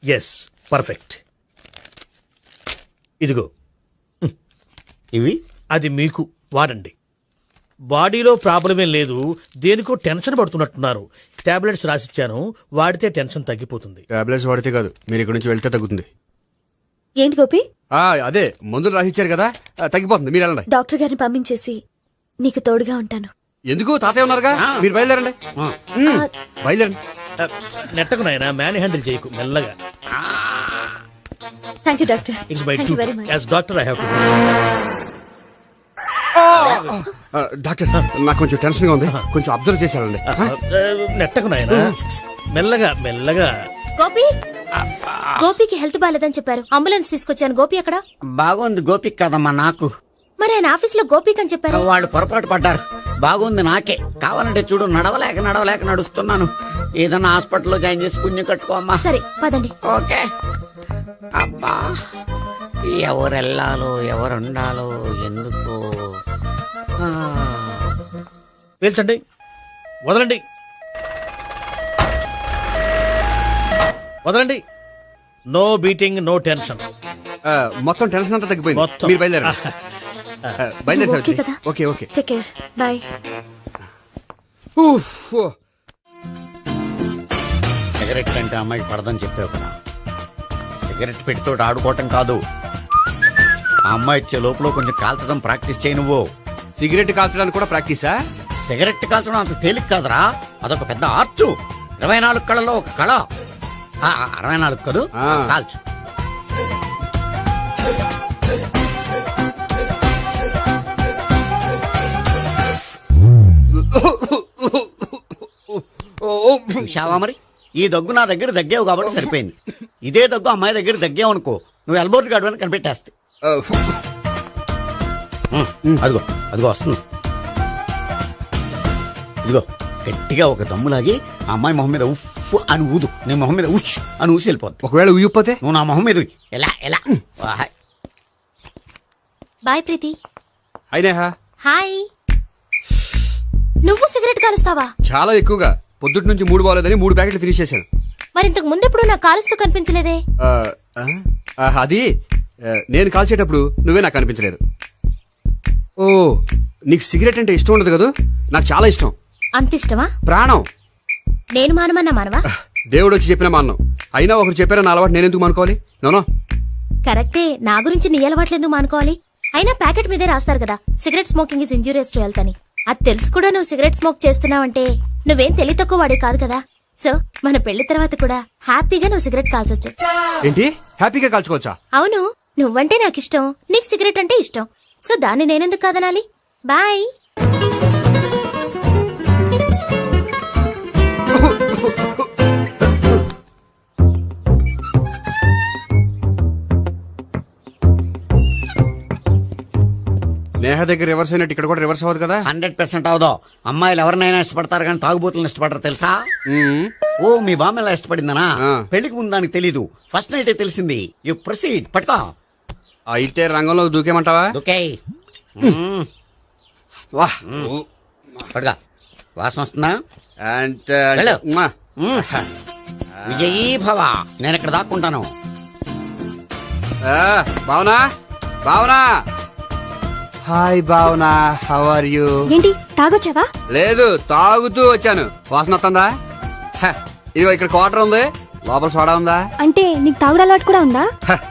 Yes, perfect. ఇదిగో ఇవి అది మీకు వాడండి. బాడీలో ప్రాబ్లం ఏం లేదు, దేనికో టెన్షన్ పడుతున్నట్టున్నారు. టాబ్లెట్స్ రాసిచ్చాను, వాడితే టెన్షన్ తగ్గిపోతుంది. టాబ్లెట్స్ వాడితే కాదు, మీరు ఇక్కడ నుంచి వెళ్తే తగ్గుతుంది. ఏంటి గోపి? అదే మందులు రాసిచ్చారు కదా, తగ్గిపోతుంది. మీరు వెళ్ళండి. డాక్టర్ గారిని పంపించేసి నీకు తోడుగా ఉంటాను. ఎందుకు? తాతయ్య ఉన్నారుగా, మీరు బయలుదేరండి. బయలుదేరండి. నెట్టకు నాయనా, మ్యాన్ హ్యాండిల్ చేయకు, మెల్లగా. Thank you doctor. It's my thank you very duty much. As doctor I have to. Doctor, నాకు కొంచెం టెన్షన్ గా ఉంది, కొంచెం అబ్జర్వ్ చేశానండి. నెట్టకు నాయనా, మెల్లగా. గోపి, గోపికి హెల్త్ బాలేదని చెప్పారు, అంబులెన్స్ తీసుకొచ్చాను. గోపి అక్కడ బాగుంది గోపిక్ కదమ్మా నాకు. మరి ఆయన ఆఫీస్ లో గోపిక్ అని చెప్పారు. వాళ్ళు పొరపాటు పడ్డారు. బాగుంది నాకే. కావాలంటే చూడు, నడవలేక నడుస్తున్నాను. ఏదన్నా హాస్పిటల్లో జాయిన్ చేసి పుణ్యం కట్టుకో అమ్మా. సరే పదండి. ఓకే. అబ్బా, ఎవరు వెళ్ళాలో ఎవరు ఉండాలో ఎందుకు. పేల్చండి, వదలండి. No beating, no tension. మొత్తం టెన్షన్ అంతా తగ్గిపోయింది. మొత్తం. మీరు బయలుదేరండి. బయలుదేరి ఓకే కదా? Okay okay. Take care, bye. Cigarette కంటే అమ్మాయికి పడదని చెప్పావు కదా. సిగరెట్ పెట్టితో ఆడుకోవటం కాదు, ఆ అమ్మాయి ఇచ్చే లోపల కొంచెం కాల్చడం ప్రాక్టీస్ చేయి నువ్వు. సిగరెట్ కాల్చడానికి కూడా ప్రాక్టీసా? సిగరెట్ కాల్చడం అంత తేలిక కాదురా, అదొక పెద్ద ఆర్ట్. 24 కళలో ఒక కళ. 64 కదూ, కాల్చు. చూశావా మరి, ఈ దగ్గు నా దగ్గర దగ్గేవు కాబట్టి సరిపోయింది. ఇదే దగ్గు అమ్మాయి దగ్గర దగ్గేవు అనుకో, నువ్వు ఎల్బోర్డ్ గార్డు అని కనిపెట్టేస్తే. అదిగో వస్తుంది. ఇదిగో గట్టిగా ఒక దమ్ములాగి ఆ అమ్మాయి మొహం మీద ఉఫ్ అని ఊదు, నీ మొహం మీద ఉచ్ అని ఊసి వెళ్ళిపోద్ది. ఒకవేళ ఊయకపోతే నువ్వు నా మొహం మీద ఉయ్. ఎలా బాయ్ ప్రీతి. అయినా హాయ్. నువ్వు సిగరెట్ కాలుస్తావా? చాలా ఎక్కువగా. పొద్దుటి నుంచి 3 బాలేదని 3 ప్యాకెట్లు ఫినిష్ చేశాను. మరి ఇంతకు ముందెప్పుడు నాకు కాలుస్తూ కనిపించలేదే? అది నేను కాల్చేటప్పుడు నువ్వే నాకు కనిపించలేదు. ఓ, నీకు సిగరెట్ అంటే ఇష్టం ఉండదు కదా? నాకు చాలా ఇష్టం. అంత ఇష్టమా? ప్రాణం. నేను మానమన్నా మానవా? దేవుడు వచ్చి చెప్పిన మానం. అయినా ఒకరు చెప్పారా నా అలవాటు నేనెందుకు మానుకోవాలి? నోనో. కరెక్టే, నా గురించి నీ అలవాట్లు ఎందుకు మానుకోవాలి? అయినా ప్యాకెట్ మీదే రాస్తారు కదా, cigarette smoking is injurious to health అని. అది తెలుసు కూడా నువ్వు సిగరెట్ స్మోక్ చేస్తున్నావంటే నువ్వేం తెలివి తక్కువ వాడే కాదు కదా. సో మన పెళ్లి తర్వాత కూడా హ్యాపీగా నువ్వు సిగరెట్ కాల్చొచ్చు. ఏంటి? హ్యాపీగా కాల్చుకోవచ్చా? అవును, నువ్వంటే నాకు ఇష్టం, నీకు సిగరెట్ అంటే ఇష్టం. సో దాన్ని నేనెందుకు కాదనాలి? బాయ్. నేహ దగ్గర రివర్స్ అయినట్టు ఇక్కడ కూడా రివర్స్ అవ్వదు కదా? 100% అవదో. అమ్మాయిలు ఎవరినైనా ఇష్టపడతారు కానీ తాగుబోతులను ఇష్టపడరు తెలుసా? ఓ, మీ బామ్మ ఎలా ఇష్టపడిందనా? పెళ్లికి ముందు దానికి తెలీదు, ఫస్ట్ నైటే తెలిసింది. You proceed. పట్టుకో. అయితే రంగంలో దూకేమంటావా? ఓకే. వాహ్, పట్టుకో. వాసన వస్తుందా? వెళ్ళు. విజయీ భవ. నేను ఇక్కడ దాక్కుంటాను. Bhavana, Bhavana. Hi Bhavana, how are you? ఏంటి తాగొచ్చావా? లేదు, తాగుతూ వచ్చాను. వాసన వస్తుందా? ఇదిగో ఇక్కడ క్వార్టర్ ఉంది, లోపల సోడా ఉందా? అంటే నీకు తాగుడు అలవాటు కూడా ఉందా?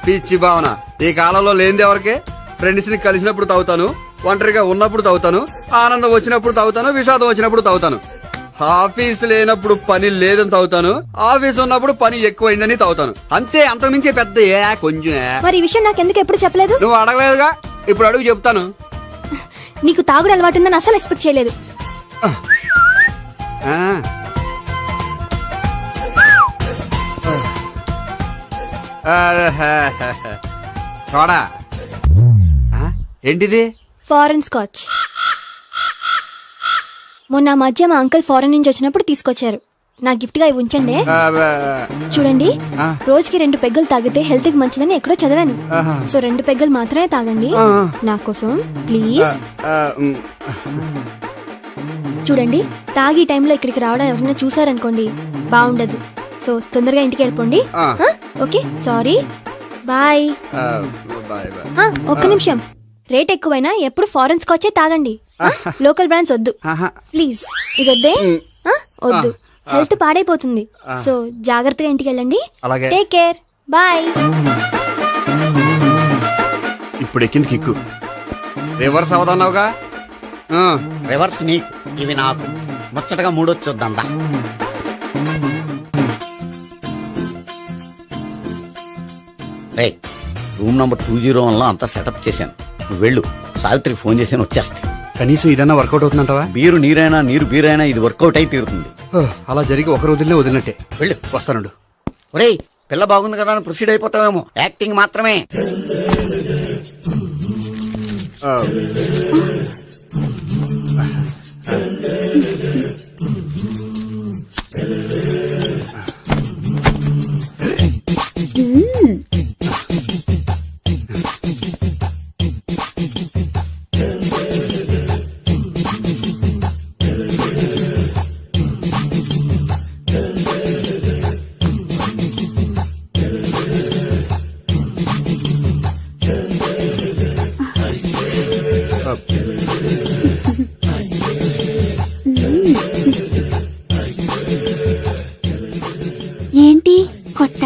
పిచ్చి భావన, ఈ కాలంలో లేనిది ఎవరికి? ఫ్రెండ్స్ ని కలిసినప్పుడు తాగుతాను, ఒంటరిగా ఉన్నప్పుడు తాగుతాను, ఆనందం వచ్చినప్పుడు తాగుతాను, విషాదం వచ్చినప్పుడు తాగుతాను. ఆఫీస్ లేనప్పుడు పని లేదని తాగుతాను, ఆఫీస్ ఉన్నప్పుడు పని ఎక్కువైందని తాగుతాను. అంతే, అంతకుమించే పెద్ద కొంచెం. మరి ఈ విషయం నాకు ఎందుకు ఎప్పుడు చెప్పలేదు? నువ్వు అడగలేదుగా, ఇప్పుడు అడుగు చెప్తాను. నీకు తాగుడు అలవాటు ఉందని అసలు ఎక్స్పెక్ట్ చేయలేదు. చూడా ఏంటిది? Foreign scotch. మొన్న మధ్య మా అంకుల్ ఫారెన్ నుంచి వచ్చినప్పుడు తీసుకొచ్చారు. నా గిఫ్ట్ గా ఇవి ఉంచండి. చూడండి, రోజుకి 2 పెగ్గులు తాగితే హెల్త్ కి మంచిదని ఎక్కడో చదివాను. సో 2 పెగ్గులు మాత్రమే తాగండి నా కోసం ప్లీజ్. చూడండి, తాగి టైంలో ఇక్కడికి రావడం ఎవరైనా చూసారనుకోండి బాగుండదు. సో తొందరగా ఇంటికి వెళ్ళిపోండి. Okay, sorry, bye. ఒక్క నిమిషం, రేట్ ఎక్కువైనా ఎప్పుడు ఫారెన్ స్కాచే తాగండి. లోకల్ బ్రాండ్స్ వద్దు ప్లీజ్. ఇది వద్దే, వద్దు, హెల్త్ పాడైపోతుంది. సో జాగ్రత్తగా ఇంటికి వెళ్ళండి. Take care, bye. ఇప్పుడు ఎక్కింది కిక్కు. రివర్స్ అవదన్నావుగా. రివర్స్ నీకు, ఇవి నాకు. ముచ్చటగా మూడొచ్చొద్దందా. రూమ్ నంబర్ 201 లో అంతా సెటప్ చేశాను. నువ్వు వెళ్ళు, సావిత్రికి ఫోన్ చేశాను, వచ్చేస్తే. కనీసం ఇదన్నా వర్కౌట్ అవుతుందంటావా? బీరు నీరైనా నీరు బీరైనా ఇది వర్కౌట్ అయి తీరుతుంది. అలా జరిగి ఒక రోజులే వదిలినట్టే. వెళ్ళు, వస్తానుండు. ఒరేయ్, పిల్ల బాగుంది కదా అని ప్రొసీడ్ అయిపోతావేమో. యాక్టింగ్ మాత్రమే. ఏంటి కొత్త?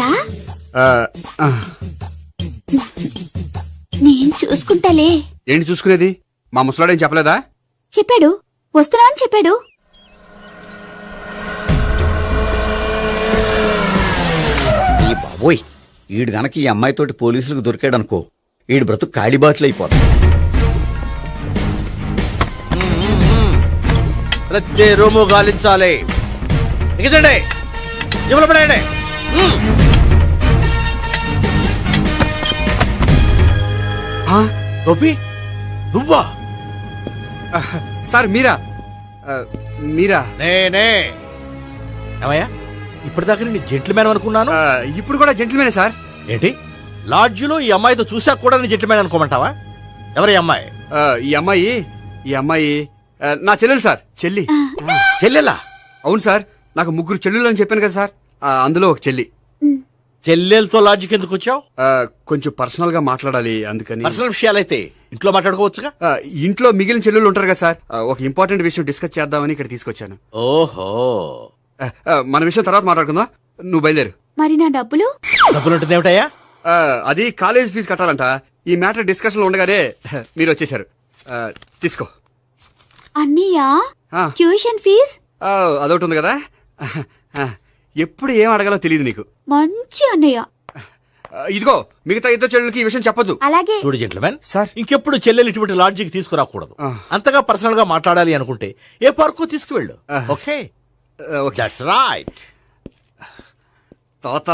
నేను చూసుకుంటాలే. ఏంటి చూసుకునేది? మా ముసలాడేం చెప్పలేదా? చెప్పాడు, వస్తున్నా అని చెప్పాడు. ఈ బాబోయ్, ఈడు గనక ఈ అమ్మాయితోటి పోలీసులకు దొరికాడనుకో, ఈడు బ్రతుకు కాళీబాట్లు అయిపోతాడు. ప్రతి రూము గాలించాలి. ఎగచండి, జబ్బులు పడండి. గోపి, నువ్వా? సార్ మీరా? మీరా? నేనే. ఏమయ్యా, ఇప్పటిదాకా నేను జెంట్లమ్యాన్ అనుకున్నాను. ఇప్పుడు కూడా జెంట్లమేనే సార్. ఏంటి, లాడ్జిలో ఈ అమ్మాయితో చూసాక కూడా నేను జెంట్లమ్యాన్ అనుకోమంటావా? ఎవరి అమ్మాయి? ఈ అమ్మాయి నా చెల్లెలు సార్. చెల్లెలా? అవును సార్, నాకు 3 చెల్లెలు అని చెప్పాను కదా సార్, అందులో ఒక చెల్లి. చెల్లెలతో లాడ్జికి ఎందుకు వచ్చావు? కొంచెం పర్సనల్ గా మాట్లాడాలి, అందుకని. పర్సనల్ విషయాలైతే ఇంట్లో మాట్లాడుకోవచ్చుగా. ఇంట్లో మిగిలిన చెల్లెలు ఉంటారు కదా సార్, ఒక ఇంపార్టెంట్ విషయం డిస్కస్ చేద్దామని ఇక్కడ తీసుకొచ్చాను. ఓహో, మన విషయం తర్వాత మాట్లాడుకుందాం. నువ్వు బయలుదేరు. మరి నా డబ్బులు? డబ్బులు ఉంటుంది ఏమిటయ్యా? అది కాలేజ్ ఫీజు కట్టాలంట. ఈ మ్యాటర్ డిస్కషన్ లో ఉండగానే మీరు వచ్చేసారు. తీసుకో. అన్నయ్యా, ట్యూషన్ ఫీజ్? అదొకటి ఉంది కదా. ఎప్పుడు ఏం అడగాలో తెలియదు నీకు. మంచి అన్నయ్య. ఇదిగో, మిగతా 2 చెల్లెలకి ఈ విషయం చెప్పొద్దు. అలాగే. చూడు జెంట్లమెన్ సార్, ఇంకెప్పుడు చెల్లెలు ఇటువంటి లాడ్జికి తీసుకురాకూడదు. అంతగా పర్సనల్ గా మాట్లాడాలి అనుకుంటే ఏ పార్కు తీసుకువెళ్ళు. Okay, that's right. తాత